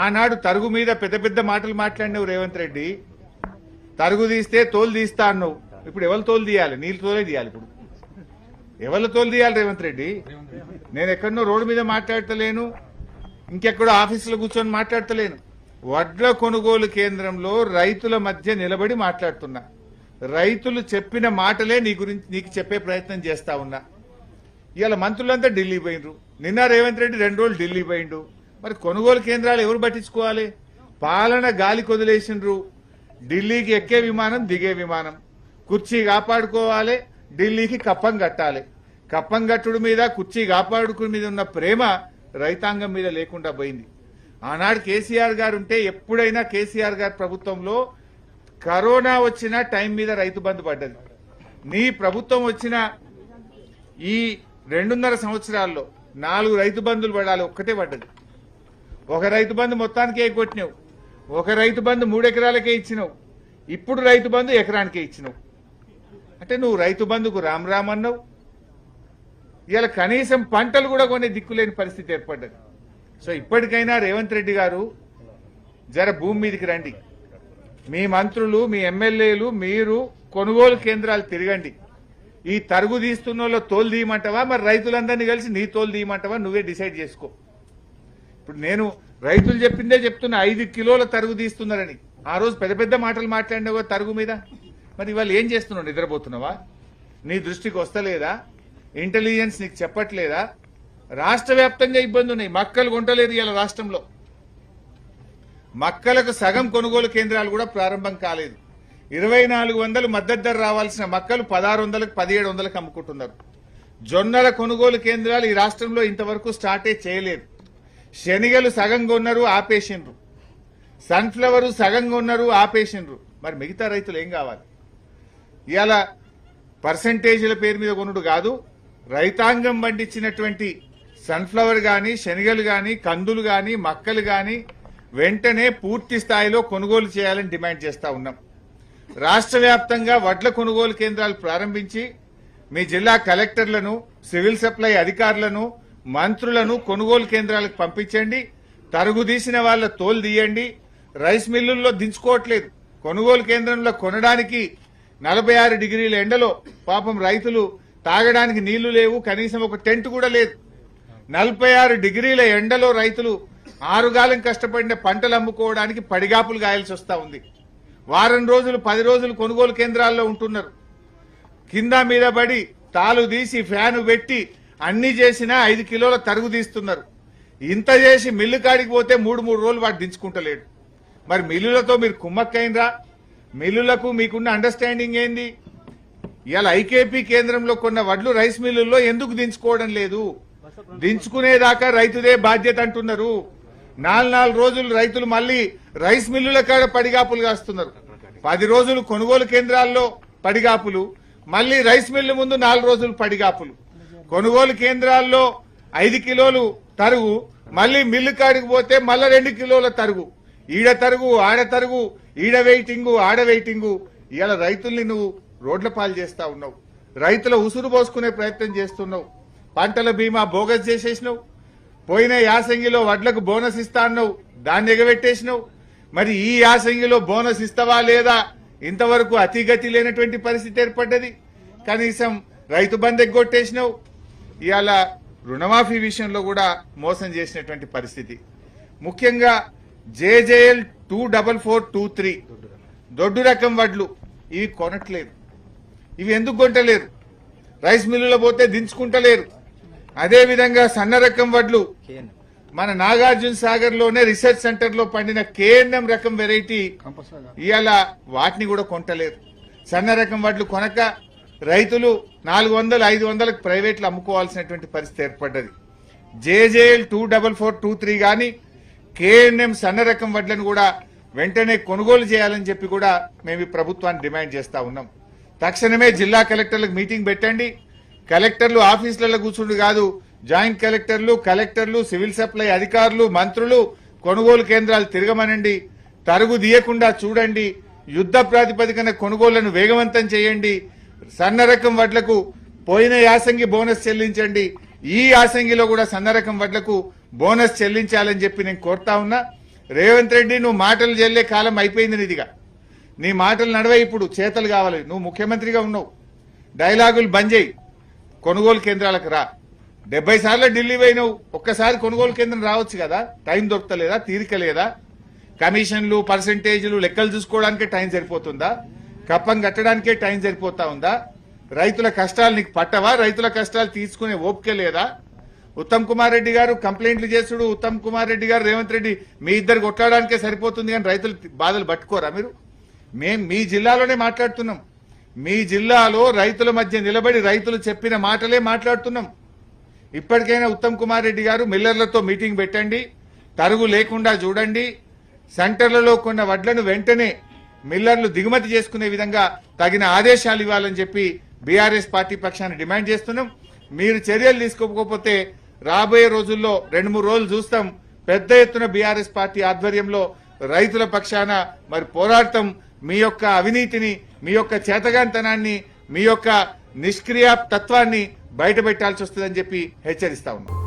ఆనాడు తరుగు మీద పెద్ద పెద్ద మాటలు మాట్లాడినావు రేవంత్ రెడ్డి. తరుగు తీస్తే తోలు తీస్తా అన్నావు. ఇప్పుడు ఎవరు తోలు తీయాలి? నీళ్ళు తోలే తీయాలి. ఇప్పుడు ఎవరు తోలు తీయాలి రేవంత్ రెడ్డి? నేను ఎక్కడనో రోడ్డు మీద మాట్లాడతలేను, ఇంకెక్కడో ఆఫీసులో కూర్చొని మాట్లాడతలేను. వడ్ల కొనుగోలు కేంద్రంలో రైతుల మధ్య నిలబడి మాట్లాడుతున్నా. రైతులు చెప్పిన మాటలే నీకు చెప్పే ప్రయత్నం చేస్తా ఉన్నా. ఇవాళ మంత్రులంతా ఢిల్లీ పోయినరు. నిన్న రేవంత్ రెడ్డి 2 రోజులు ఢిల్లీ పోయిండు. మరి కొనుగోలు కేంద్రాలు ఎవరు పట్టించుకోవాలి? పాలన గాలి కొదిలేసిండ్రు. ఢిల్లీకి ఎక్కే విమానం, దిగే విమానం. కుర్చీ కాపాడుకోవాలి, ఢిల్లీకి కప్పం కట్టాలి. కప్పం కట్టుడు మీద, కుర్చీ కాపాడుకుని మీద ఉన్న ప్రేమ రైతాంగం మీద లేకుండా పోయింది. ఆనాడు కేసీఆర్ గారు ఉంటే ఎప్పుడైనా కేసీఆర్ గారి ప్రభుత్వంలో కరోనా వచ్చిన టైం మీద రైతు బంధు పడ్డది. నీ ప్రభుత్వం వచ్చిన ఈ 2.5 సంవత్సరాల్లో 4 రైతు బంధులు పడాలి, ఒక్కటే పడ్డది. ఒక రైతు బంధు మొత్తానికే కొట్టినావు, ఒక రైతు బంధు 3 ఎకరాలకే ఇచ్చినావు, ఇప్పుడు రైతు బంధు ఎకరానికే ఇచ్చినావు. అంటే నువ్వు రైతు బంధుకు రామ్ రామ్ అన్నావు. ఇవాళ కనీసం పంటలు కూడా కొనే దిక్కులేని పరిస్థితి ఏర్పడ్డది. సో ఇప్పటికైనా రేవంత్ రెడ్డి గారు జర భూమి మీదకి రండి. మీ మంత్రులు, మీ ఎమ్మెల్యేలు, మీరు కొనుగోలు కేంద్రాలు తిరగండి. ఈ తరుగు తీస్తున్న తోలు తీయమంటావా, మరి రైతులందరినీ కలిసి నీ తోలు తీయమంటావా? నువ్వే డిసైడ్ చేసుకో. ఇప్పుడు నేను రైతులు చెప్పిందే చెప్తున్నా, 5 కిలోల తరుగు తీస్తున్నారని. ఆ రోజు పెద్ద పెద్ద మాటలు మాట్లాడినావు తరుగు మీద. మరి ఇవాళ ఏం చేస్తున్నావు? నిద్రపోతున్నావా? నీ దృష్టికి వస్తలేదా? ఇంటెలిజెన్స్ నీకు చెప్పట్లేదా? రాష్ట్ర వ్యాప్తంగా ఇబ్బంది ఉన్నాయి. మక్కలు కొంటలేదు ఇవాళ రాష్ట్రంలో. మక్కలకు సగం కొనుగోలు కేంద్రాలు కూడా ప్రారంభం కాలేదు. 2400 మద్దతు ధర రావాల్సిన మక్కలు 1600కు 1700కు అమ్ముకుంటున్నారు. జొన్నల కొనుగోలు కేంద్రాలు ఈ రాష్ట్రంలో ఇంతవరకు స్టార్టే చేయలేదు. శనిగలు సగం కొన్నారు, ఆపేసిండ్రు. సన్ఫ్లవర్ సగం కొన్నారు, ఆపేసిండ్రు. మరి మిగతా రైతులు ఏం కావాలి? ఇవాళ పర్సంటేజీల పేరు మీద కొనుడు కాదు, రైతాంగం పండించినటువంటి సన్ఫ్లవర్ గాని, శనిగలు గాని, కందులు గాని, మక్కలు గాని వెంటనే పూర్తి స్థాయిలో కొనుగోలు చేయాలని డిమాండ్ చేస్తా ఉన్నాం. రాష్ట్ర వ్యాప్తంగా వడ్ల కొనుగోలు కేంద్రాలు ప్రారంభించి మీ జిల్లా కలెక్టర్లను, సివిల్ సప్లై అధికారులను, మంత్రులను కొనుగోలు కేంద్రాలకు పంపించండి. తరుగు తీసిన వాళ్ళ తోలు తీయండి. రైస్ మిల్లుల్లో దించుకోవట్లేదు. కొనుగోలు కేంద్రంలో కొనడానికి 46 డిగ్రీల ఎండలో పాపం రైతులు తాగడానికి నీళ్లు లేవు, కనీసం ఒక టెంట్ కూడా లేదు. 46 డిగ్రీల ఎండలో రైతులు 6 గాలం కష్టపడిన పంటలు అమ్ముకోవడానికి పడిగాపులు గాయాల్సి వస్తా ఉంది. వారం రోజులు 10 రోజులు కొనుగోలు కేంద్రాల్లో ఉంటున్నారు. కింద మీద పడి తాలు తీసి ఫ్యాను పెట్టి అన్ని చేసినా 5 కిలోల తరుగు తీస్తున్నారు. ఇంత చేసి మిల్లు కాడికి పోతే 3 రోజులు వాడు దించుకుంటలేడు. మరి మిల్లులతో మీరు కుమ్మక్కైనరా? మిల్లులకు మీకున్న అండర్స్టాండింగ్ ఏంది? ఇవాళ ఐకేపీ కేంద్రంలో కొన్న వడ్లు రైస్ మిల్లుల్లో ఎందుకు దించుకోవడం లేదు? దించుకునేదాకా రైతుదే బాధ్యత అంటున్నారు. 4 రోజులు రైతులు మళ్లీ రైస్ మిల్లుల కాడ పడిగాపులు కాస్తున్నారు. 10 రోజులు కొనుగోలు కేంద్రాల్లో పడిగాపులు, మళ్లీ రైస్ మిల్లు ముందు 4 రోజులు పడిగాపులు. కొనుగోలు కేంద్రాల్లో 5 కిలోలు తరుగు, మళ్లీ మిల్లు కాడికి పోతే మళ్ళా 2 కిలోల తరుగు. ఈడ తరుగు, ఆడ తరుగు, ఈడ వెయిటింగు, ఆడ వెయిటింగు. ఇవాళ రైతుల్ని నువ్వు రోడ్ల పాలు చేస్తా ఉన్నావు. రైతుల ఉసురు పోసుకునే ప్రయత్నం చేస్తున్నావు. పంటల బీమా బోగస్ చేసేసినావు. పోయిన యాసంగిలో వడ్లకు బోనస్ ఇస్తా అన్నావు, దాన్ని ఎగబెట్టేసినావు. మరి ఈ యాసంగిలో బోనస్ ఇస్తావా లేదా? ఇంతవరకు అతిగతి లేనటువంటి పరిస్థితి ఏర్పడ్డది. కనీసం రైతు బంధు ఎగ్గొట్టేసినావు. ఇవాళ రుణమాఫీ విషయంలో కూడా మోసం చేసినటువంటి పరిస్థితి. ముఖ్యంగా JJL 24423 దొడ్డు రకం వడ్లు ఇవి కొనట్లేదు. ఇవి ఎందుకు కొంటలేరు? రైస్ మిల్లులో పోతే దించుకుంటలేరు. అదేవిధంగా సన్న రకం వడ్లు మన నాగార్జున సాగర్ లోనే రీసెర్చ్ సెంటర్ లో పండిన KNM రకం వెరైటీ ఇవాళ వాటిని కూడా కొంటలేరు. సన్న రకం వడ్లు కొనక రైతులు 400-500లకు ప్రైవేట్లు అమ్ముకోవాల్సినటువంటి పరిస్థితి ఏర్పడ్డది. JJL 24423 గాని KNM సన్న రకం వడ్లను కూడా వెంటనే కొనుగోలు చేయాలని చెప్పి కూడా మేము ఈ ప్రభుత్వాన్ని డిమాండ్ చేస్తా ఉన్నాం. తక్షణమే జిల్లా కలెక్టర్లకు మీటింగ్ పెట్టండి. కలెక్టర్లు ఆఫీసులలో కూర్చుండు కాదు, జాయింట్ కలెక్టర్లు, సివిల్ సప్లై అధికారులు, మంత్రులు కొనుగోలు కేంద్రాలు తిరగమనండి. తరుగు తీయకుండా చూడండి. యుద్ధ ప్రాతిపదికన కొనుగోళ్లను వేగవంతం చేయండి. సన్న రకం వడ్లకు పోయిన యాసంగి బోనస్ చెల్లించండి. ఈ యాసంగిలో కూడా సన్న రకం వడ్లకు బోనస్ చెల్లించాలని చెప్పి నేను కోరుతా ఉన్నా. రేవంత్ రెడ్డి నువ్వు మాటలు చెల్లే కాలం అయిపోయింది నీదిగా. నీ మాటలు నడవే, ఇప్పుడు చేతలు కావాలి. నువ్వు ముఖ్యమంత్రిగా ఉన్నావు, డైలాగులు బంద్ చేయి, కొనుగోలు కేంద్రాలకు రా. 70 సార్లు ఢిల్లీ పోయినావు, ఒక్కసారి కొనుగోలు కేంద్రం రావచ్చు కదా. టైం దొరకలేదా, తీరిక లేదా? కమిషన్లు, పర్సెంటేజ్లు, లెక్కలు చూసుకోవడానికే టైం సరిపోతుందా? కప్పం కట్టడానికే టైం సరిపోతా ఉందా? రైతుల కష్టాలు నీకు పట్టవా? రైతుల కష్టాలు తీసుకునే ఓపిక లేదా? ఉత్తమ్ కుమార్ రెడ్డి గారు కంప్లైంట్లు చేసుడు, ఉత్తమ్ కుమార్ రెడ్డి గారు రేవంత్ రెడ్డి మీ ఇద్దరు కొట్లాడడానికే సరిపోతుంది, కానీ రైతుల బాధలు పట్టుకోరా మీరు? మేం మీ జిల్లాలోనే మాట్లాడుతున్నాం. మీ జిల్లాలో రైతుల మధ్య నిలబడి రైతులు చెప్పిన మాటలే మాట్లాడుతున్నాం. ఇప్పటికైనా ఉత్తమ్ కుమార్ రెడ్డి గారు మిల్లర్లతో మీటింగ్ పెట్టండి, తరుగు లేకుండా చూడండి, సెంటర్లలో కొన్న వడ్లను వెంటనే మిల్లర్లు దిగుమతి చేసుకునే విధంగా తగిన ఆదేశాలు ఇవ్వాలని చెప్పి బీఆర్ఎస్ పార్టీ పక్షాన్ని డిమాండ్ చేస్తున్నాం. మీరు చర్యలు తీసుకోకపోతే రాబోయే రోజుల్లో 2-3 రోజులు చూస్తాం, పెద్ద ఎత్తున బీఆర్ఎస్ పార్టీ ఆధ్వర్యంలో రైతుల పక్షాన మరి పోరాటం. మీ యొక్క అవినీతిని, మీ యొక్క చేతగాంతనాన్ని, మీ యొక్క నిష్క్రియ తత్వాన్ని బయట పెట్టాల్సి వస్తుందని చెప్పి హెచ్చరిస్తా ఉన్నాం.